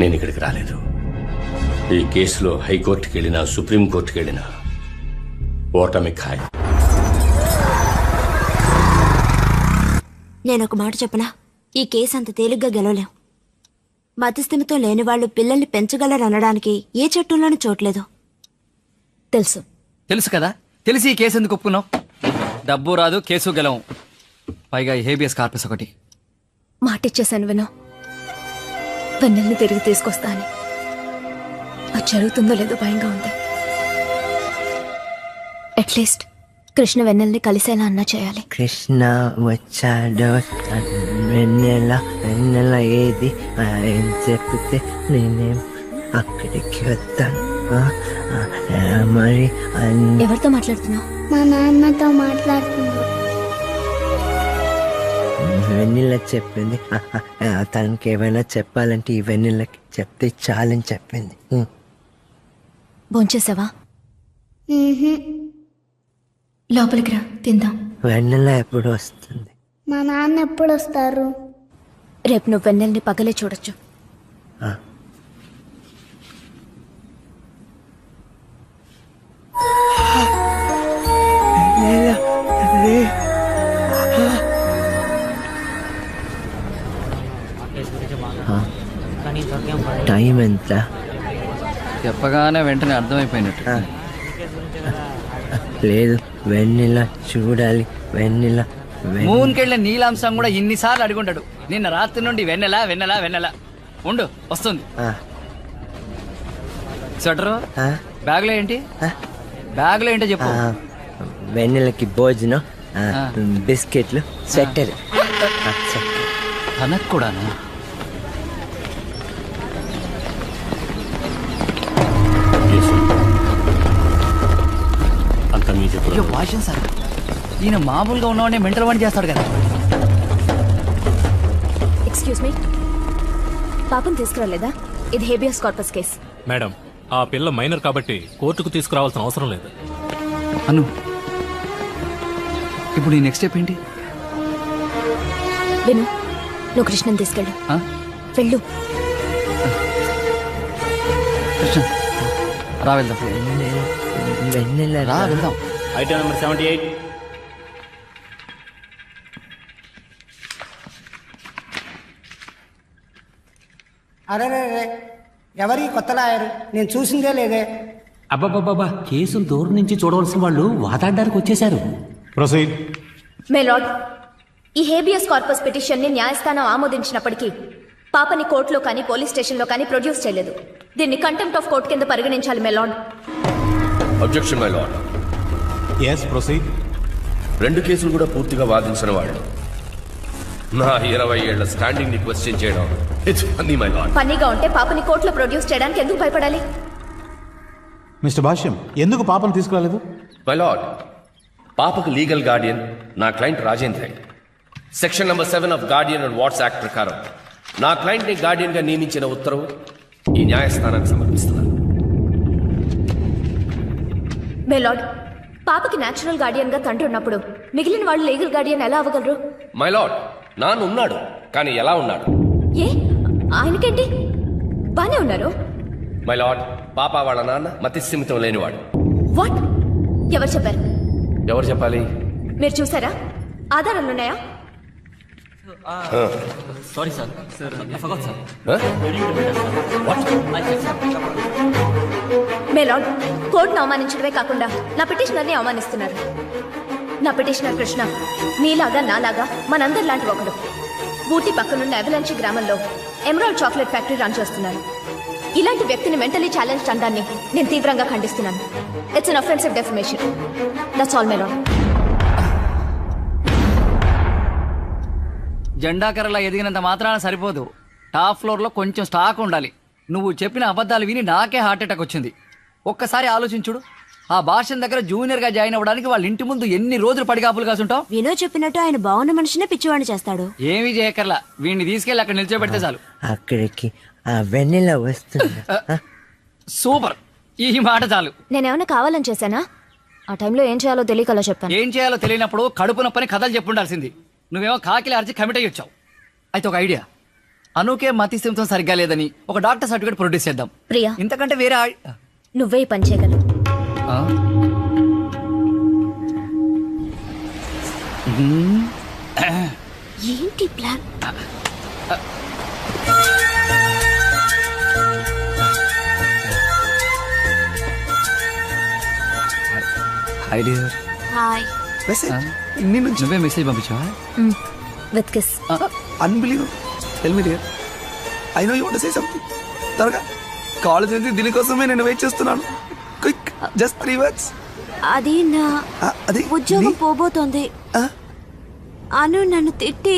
నేను ఇక్కడికి రాలేదు. ఈ కేసులో హైకోర్టుకి వెళ్ళినా సుప్రీంకోర్టుకి వెళ్ళినా ఓటమి ఖాయం. నేనొక మాట చెప్పనా, ఈ కేసు అంత తేలిగ్గా గెలవలేం. మతిస్థిమితం లేని వాళ్ళు పిల్లల్ని పెంచగలరనడానికి ఏ చట్టంలోనూ చోట్లేదు. తెలుసు తెలుసు కదా, తెలిసి ఈ కేసు ఎందుకు ఒప్పుకున్నావు? డబ్బు రాదు, కేసు గెలవం, పైగా హేబియస్ కార్పస్ ఒకటి. మాటిచ్చేశాను వినో, వెన్నెల్ని తిరిగి తీసుకొస్తా అని. అది జరుగుతుందో లేదో భయంగా ఉంది. అట్లీస్ట్ కృష్ణ వెన్నెల్ని కలిసేలా అన్నా చేయాలి. కృష్ణ వచ్చాడో వెన్నెల వెన్నెల ఏది ఏం చెప్తే నేనేం అక్కడికి వస్తాను. మరి ఎవరితో మాట్లాడుతున్నావు? మా నాన్నతో మాట్లాడుతున్నాను. వెన్నెల చెప్పింది తనకి ఏమైనా చెప్పాలంటే ఈ వెన్నెలకి చెప్తే చాలని చెప్పింది. భోంచేసావా? లోపలికి రా, తిందాం. వెన్నెల ఎప్పుడు వస్తుంది? మా నాన్న ఎప్పుడు వస్తారు? రేపు నువ్వు వెన్నెల్ని పగలే చూడొచ్చు. టైం ఎంత? చెప్పగానే వెంటనే అర్థమైపోయినట్టు. లేదు, వెన్నెల చూడాలి. వెన్నెల మూన్కెళ్ళే నీలాంశం కూడా ఇన్నిసార్లు అడుగుంటాడు. నిన్న రాత్రి నుండి వెన్నెల వెన్నెల వెన్నెల. ఉండు, వస్తుంది. స్వెటరు బ్యాగ్లో ఏంటి? బ్యాగ్లో ఏంటో చెప్పు. వెన్నెలకి భోజనం, బిస్కెట్లు, స్వెటర్. తనకు కూడానా? అంత మీ చెప్పు. భాషం సార్, ఈయన మామూలుగా ఉన్నవాడిని మెంటల్ వాడిని చేస్తాడు కదా. ఎక్స్క్యూజ్ మీ, పాపం తీసుకురాలేదా? ఇది హేబియస్ కార్పస్ కేస్. మేడం, ఆ పిల్ల మైనర్ కాబట్టి కోర్టుకు తీసుకురావాల్సిన అవసరం లేదు. అను, ఇప్పుడు నీ నెక్స్ట్ స్టెప్ ఏంటి? విను, నువ్వు కృష్ణని తీసుకెళ్ళు. వెళ్ళు. కృష్ణ రా, వెళ్దాం. వెన్నెల రా, వెళ్దాం. Item number 78. అరే ఎవరి కొత్త లాయరు? నేను చూసిందే లేదే. అబ్బాబాబా, కేసును దూరం నుంచి చూడవలసిన వాళ్ళు వాదాడడానికి వచ్చేశారు. ప్రొసీడ్. మే లార్డ్, ఈ హేబియస్ కార్పస్ పిటిషన్ ని న్యాయస్థానం ఆమోదించినప్పటికీ పాపని కోర్టులో కానీ పోలీస్ స్టేషన్లో కానీ ప్రొడ్యూస్ చేయలేదు. దీన్ని కంటెంప్ట్ ఆఫ్ కోర్ట్ కింద పరిగణించాలి my lord. Objection my lord. yes proceed. రెండు కేసులు కూడా పూర్తిగా వాదించిన వాళ్ళు నా 20 ఏళ్ల స్టాండింగ్ ని క్వశ్చన్ చేయడం ఇట్స్ ఫన్నీ మై లార్డ్. ఫన్నీగా ఉంటే పాపని కోర్టులో ప్రొడ్యూస్ చేయడానికి ఎందుకు భయపడాలి? మిస్టర్ భాష్యం, ఎందుకు పాపను తీసుకురాలేదు? మై లార్డ్, పాపకు లీగల్ గార్డియన్ నా client Rajendra. Section number 7 of Guardian and what's act ప్రకారం నా క్లయింట్ ని గార్డియన్ గా నియమించిన ఉత్తర్వు ఈ న్యాయస్థానానికి సమర్పిస్తున్నాను. మే లార్డ్, పాపకి న్యాచురల్ గార్డియన్ గా తండ్రి ఉన్నప్పుడు మిగిలిన వాళ్ళు లీగల్ గార్డియన్ ఎలా అవ్వగలరు? మై లార్డ్, నాన్న ఉన్నాడు, కానీ ఎలా ఉన్నాడు? ఏ, ఆయనకేంటి? బానే ఉన్నారు. మై లార్డ్, పాప వాళ్ళ నాన్న మతిస్థిమితం లేనివాడు. వాట్? ఎవరు చెప్పారు? ఎవరు చెప్పాలి? మీరు చూసారా? ఆధారాలున్నాయా? Sorry sir, sir. My lord, కోర్టును అవమానించడమే కాకుండా నా పిటిషనర్ని అవమానిస్తున్నారు. నా పిటిషనర్ కృష్ణ మీలాగా నాలాగా మనందరి లాంటి ఒకడు. ఊటీ పక్కనున్న అవలాంచి గ్రామంలో ఎమరాల్డ్ చాక్లెట్ ఫ్యాక్టరీ రన్ చేస్తున్నారు. ఇలాంటి వ్యక్తిని మెంటలీ ఛాలెంజ్ అనడాన్ని నేను తీవ్రంగా ఖండిస్తున్నాను. It's an offensive defamation. That's all my lord. జెండాకరలా ఎదిగినంత మాత్రాన సరిపోదు. టాప్ ఫ్లోర్లో కొంచెం స్టాక్ ఉండాలి. నువ్వు చెప్పిన అబద్ధాలు విని నాకే హార్ట్ అటాక్ వచ్చింది. ఒక్కసారి ఆలోచించుడు, ఆ భాష దగ్గర జూనియర్గా జాయిన్ అవ్వడానికి వాళ్ళ ఇంటి ముందు ఎన్ని రోజులు పడిగాపులు కాసుంటావు? వినో చెప్పినట్టు ఆయన బాగున్న మనిషినే పిచ్చివాడిని చేస్తాడు. ఏమీ చేయకర్లా, వీడిని తీసుకెళ్ళి అక్కడ నిల్చోబెడితే చాలు. అక్కడికి ఆ వెన్నెల వస్తుంది. సూపర్, ఈ మాట చాలు. నేనేమైనా కావాలని చేశానా? ఆ టైంలో ఏం చేయాలో తెలియకలా చెప్పాను. ఏం చేయాలో తెలియనప్పుడు కడుపు నొప్పని కథలు చెప్పుండాల్సింది. నువ్వేమో కాకిలి అరిచి కమిట్ అయ్యి వచ్చావు. అయితే ఒక ఐడియా, అనుకే మతి స్థిమితం సరిగ్గా లేదని ఒక డాక్టర్ సర్టిఫికేట్ ప్రొడ్యూస్ చేద్దాం. ప్రియా ఇంతకంటే వేరే నువ్వే ఈ పని చేయగలవు. ఆ? ఏంటి ప్లాన్? Hi dear. హాయ్. నువ్వే మెసేజ్ పంపించావా? With kiss. Unbelieve. Tell me dear, I know you want to say something. త్వరగా, కాలేజ్ నుంచి దీనికోసమే నేను వెయిట్ చేస్తున్నాను. Quick, just 3 words. అది నా అది ఉద్యోగం పోబోతోంది. అను నన్ను తిట్టి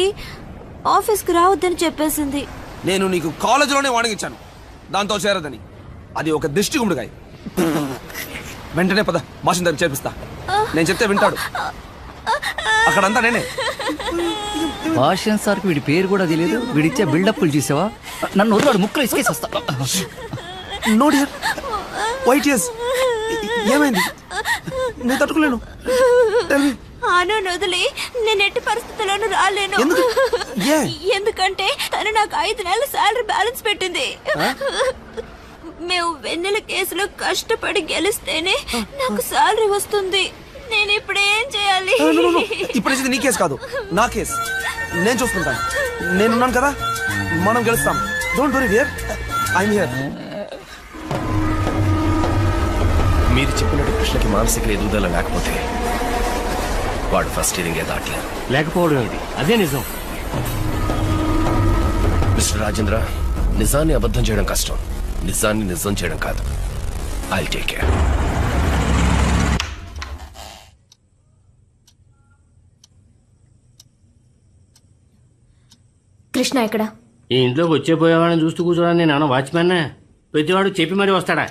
ఆఫీస్కి రావద్దని చెప్పేసింది. నేను నీకు కాలేజీలోనే వార్నింగ్ ఇచ్చాను దాంతో చేరదని. అది ఒక దిష్టి గుమ్మడికాయ. వెంటనే పద, భాషను దగ్గర చేర్పిస్తా. నేను చెప్తే వింటాడు. అక్కడంతా నేనే. భాషన్ సార్కి వీడి పేరు కూడా తెలియదు. వీడిచ్చే బిల్డప్లు చూసావా? నన్ను వదిలాడు, ముక్కలు ఇసుకేసి వస్తా. No dear, white years. ఏమైంది? నేను తట్టుకోలేను. Tell me. అను వదిలి నేను ఎట్టి పరిస్థితుల్లోనూ రాలేను. ఎందుకంటే తను నాకు 5 నెలల శాలరీ బ్యాలెన్స్ పెట్టింది. మేము వెన్నెల కేసులో కష్టపడి గెలిస్తేనే నాకు శాలరీ వస్తుంది. నేను ఇప్పుడు ఏం చేయాలి? ఇప్పుడు నీ కేసు కాదు, నా కేసు. నేను చూసుకుంటాను. నేనున్నాను కదా, మనం గెలుస్తాం. Don't worry dear, I'm here. మీరు చెప్పినట్టు కృష్ణకి మానసిక ఎదుగుదల లేకపోతే వాడు ఫస్ట్ ఇయరింగే దాటలేదు. లేకపోవడం ఏంటి? అదే నిజం. మిస్టర్ రాజేంద్ర, నిజాన్ని అబద్ధం చేయడం కష్టం, నిజాన్ని నిజం చేయడం కాదు. I take care. కృష్ణ ఎక్కడ? ఈ ఇంట్లోకి వచ్చే పోయేవాడిని చూస్తూ కూర్చోడానికి నేను ఏమన్నా వాచ్మెన్నే? ప్రతివాడు చెప్పి మరీ వస్తాడా?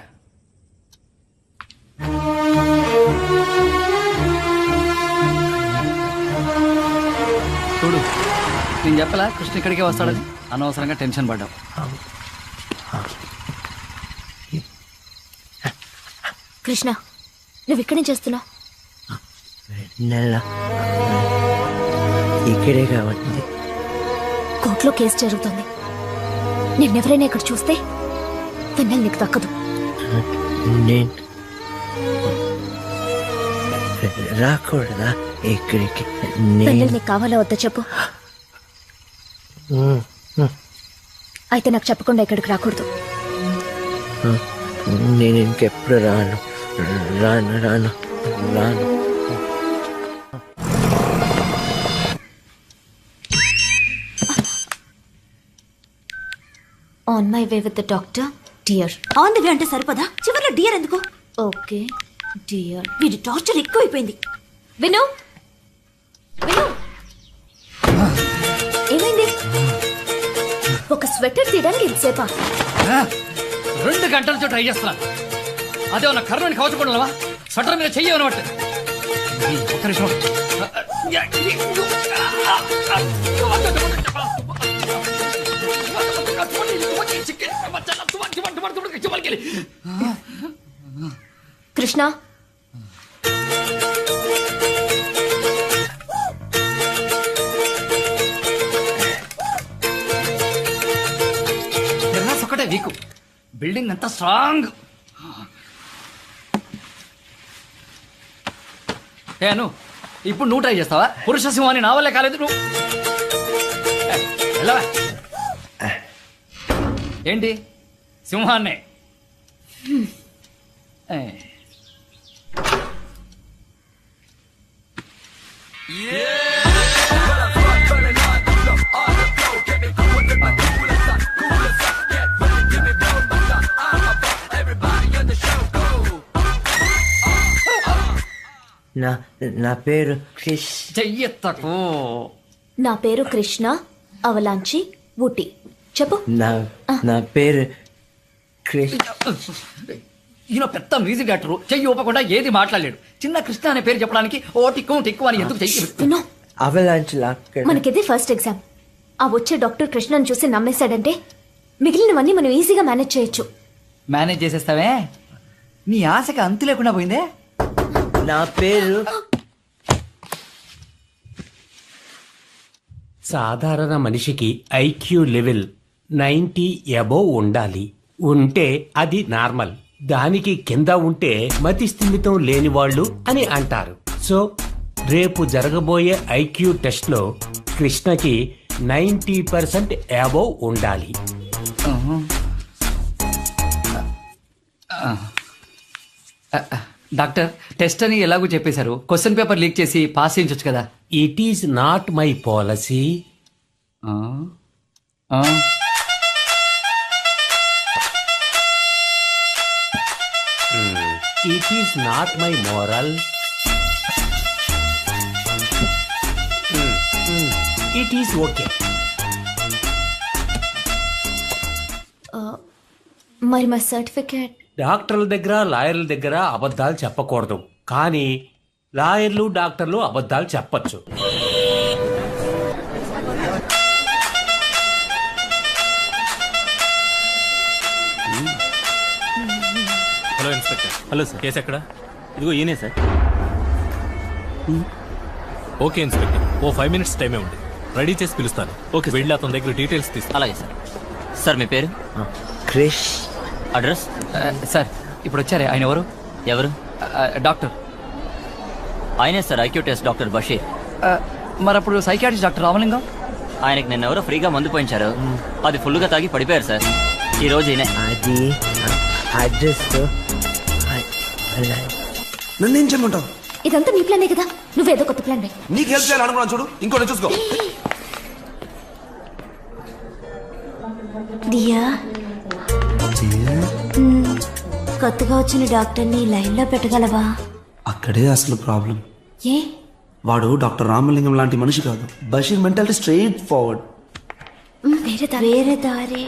చూడు, నేను చెప్పలా కృష్ణ ఇక్కడికే వస్తాడని. అనవసరంగా టెన్షన్ పడ్డావు. కృష్ణ, నువ్వు ఇక్కడే చేస్తున్నావు? నెల ఇక్కడే కాబట్టి కోర్టులో కేసు జరుగుతుంది. నిన్నెవరైనా ఇక్కడ చూస్తే వెన్నెల నీకు దక్కదు. నేను రాకూడదా ఇక్కడికి? వెన్నెల నీకు కావాలా వద్దా చెప్పు. అయితే నాకు చెప్పకుండా ఇక్కడికి రాకూడదు. నేను ఇంకెప్పుడు రాను రాను రాను రాను. On my way with the doctor dear. On the way అంటే సరిపోదా? చివరిలో డియర్ ఎందుకు? Okay dear. వీడి టార్చర్ ఎక్కువైపోయింది. విను విను, ఏమైంది? ఒక స్వెటర్ తీయడానికి ఇంతసేపా? 2 గంటల నుంచి ట్రై చేస్తున్నాను. అదే ఉన్న కర్రని కవచపడలేవా? స్వెటర్ మీద చెయ్యి అనమాట. ఒక్క నిమిషం. కృష్ణ, ఒకటే వీకు, బిల్డింగ్ అంతా స్ట్రాంగ్. ఏను ఇప్పుడు నువ్వు ట్రై చేస్తావా? పురుష సింహాన్ని నా వల్లే కాలేదు. నువ్వు ఎలా? ఏంటి సింహాన్నే? నా పేరు క్రిష్. చెయ్యెత్తకు. నా పేరు కృష్ణ, అవలాంచి, ఊటీ. చెప్పు. నా పేరు క్రిష్. ఈయన పెద్ద మ్యూజిక్ డైరెక్టర్, చెయ్యి ఊపకుండా ఏది మాట్లాడలేడు. చిన్న కృష్ణ అనే పేరు చెప్పడానికి ఓ టిక్కు టిక్కు అని ఎందుకు చెయ్యి? అవలాంచి మనకిదే ఫస్ట్ ఎగ్జామ్. ఆ వచ్చే డాక్టర్ కృష్ణను చూసి నమ్మేశాడంటే మిగిలినవన్నీ మనం ఈజీగా మేనేజ్ చేయొచ్చు. మేనేజ్ చేసేస్తావే? నీ ఆశకి అంతు లేకుండా పోయిందే. నా పేరు సాధారణ మనిషికి ఐక్యూ లెవెల్ 90 అబోవ్ ఉండాలి. ఉంటే అది నార్మల్. దానికి కింద ఉంటే మతి స్థిమితం లేని వాళ్ళు అని అంటారు. సో రేపు జరగబోయే ఐక్యూ టెస్ట్ లో కృష్ణకి 90% అబోవ్ ఉండాలి. డాక్టర్ టెస్ట్ అని ఎలాగో చెప్పేశారు, క్వశ్చన్ పేపర్ లీక్ చేసి పాస్ చేయించొచ్చు కదా. It is not my policy. It is not my moral. It is okay. మరి మా సర్టిఫికేట్? డాక్టర్ల దగ్గర లాయర్ల దగ్గర అబద్ధాలు చెప్పకూడదు, కానీ లాయర్లు డాక్టర్లు అబద్ధాలు చెప్పచ్చు. Hello inspector. Hello sir. Case ఎక్కడ? ఇదిగో ఈయనే సార్. ఓకే ఇన్స్పెక్టర్, ఓ 5 minutes టైమే ఉంది. రెడీ చేసి పిలుస్తాను. ఓకే, వెళ్ళి అతని దగ్గర డీటెయిల్స్ తీస్తాను. అలాగే సార్. సార్ మీ పేరు? క్రిష్. అడ్రస్? సార్ ఇప్పుడు వచ్చారే, ఆయన ఎవరు? ఎవరు? డాక్టర్. ఆయనే sir IQ test doctor Basheer. మరి అప్పుడు సైకాట్రిస్ట్ డాక్టర్ రామలింగం? ఆయనకి నిన్న ఎవరో ఫ్రీగా మందు పోయించారు, అది ఫుల్గా తాగి పడిపోయారు సార్. ఈ రోజు ఈయనే. అది అడ్రస్ నన్నేం చేయమంటావు? ఇదంతా నీ ప్లానే కదా, నువ్వేదో కొత్త ప్లాన్ వే. నీకు హెల్ప్ చేయాలనుకున్నాను చూడు, ఇంకోటి చూసుకో. దియా, కొత్తగా వచ్చిన డాక్టర్ని లైన్లో పెట్టగలవా? అక్కడే అసలు ప్రాబ్లం. ఏ? వాడు డాక్టర్ రామలింగం లాంటి మనిషి కాదు. Basheer mentality straightforward. వేరే దారి.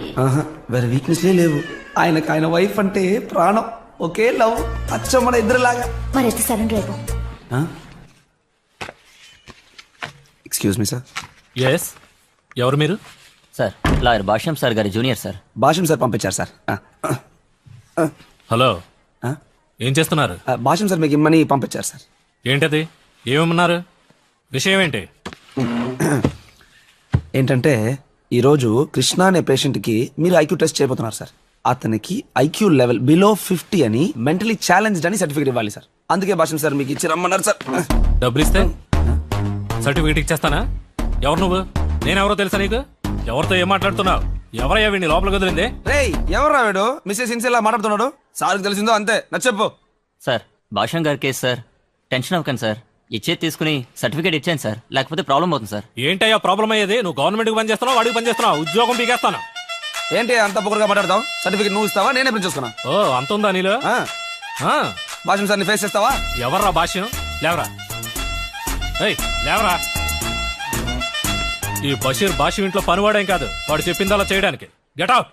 వేరే వీక్నెస్లే లేవు. ఆయనకు ఆయన వైఫ్ అంటే ప్రాణం. ఒకే లవ్, అచ్చం మన ఇద్దరులాగా. మరి అయితే సరెండర్ అయిపో. Excuse me sir. ఎస్, ఎవరు మీరు? సార్ లాయర్ భాష్యం సార్ గారి జూనియర్ సార్. భాష్యం సార్ పంపించారు సార్. హలో, ఏం చేస్తున్నారు? భాష్యం సార్ మీకు ఇమ్మని పంపించారు సార్. ఏంటది? ఏమన్నారు? విషయం ఏంటి? ఏంటంటే ఈరోజు కృష్ణ అనే పేషెంట్కి మీరు ఐక్యూ టెస్ట్ చేయబోతున్నారు సార్. అతనికి ఐక్యూ లెవెల్ బిలో 50 అని మెంటలీ ఛాలెంజ్డ్ అని సర్టిఫికేట్ ఇవ్వాలి సార్. అందుకే భాష్యం సార్ మీకు ఇచ్చి రమ్మన్నారు సార్. డబ్బులు ఇస్తే సర్టిఫికేట్ ఇచ్చేస్తానా? ఎవరు నువ్వు? నేనెవరో తెలుసా నీకు? ఎవరితో ఏం మాట్లాడుతున్నావు? ఎవరయ్యా వీడిని లోపల వదిలింది? రేయ్, ఎవరు రావాడు? మిస్సెస్ ఇన్సిలా మాట్లాడుతున్నాడు. సార్కి తెలిసిందో అంతే. నచ్చప్పు సార్. భాష్యం గారి కేసు సార్, టెన్షన్ అవ్వకండి సార్. ఇచ్చేది తీసుకుని సర్టిఫికేట్ ఇచ్చాను సార్, లేకపోతే ప్రాబ్లం అవుతుంది సార్. ఏంటయ్యా ప్రాబ్లం అయ్యేది? నువ్వు గవర్నమెంట్కి పని చేస్తున్నావు, వాడికి పని చేస్తున్నావు, ఉద్యోగం పీకేస్తాను. ఏంటి అంత పొగరుగా మాట్లాడతావు? సర్టిఫికేట్ నువ్వు ఇస్తావా, నేనే ప్రింట్ చేసుకున్నా? ఓ, అంత ఉందా నీలో? భాష్యం సార్ ని ఫేస్ చేస్తావా? ఎవర్రా భాష్యం? లేవరా, లేవరా. ఈ బషీర్ భాష్యం ఇంట్లో పనివాడేం కాదు, వాడు చెప్పిందలా చేయడానికి. Get out.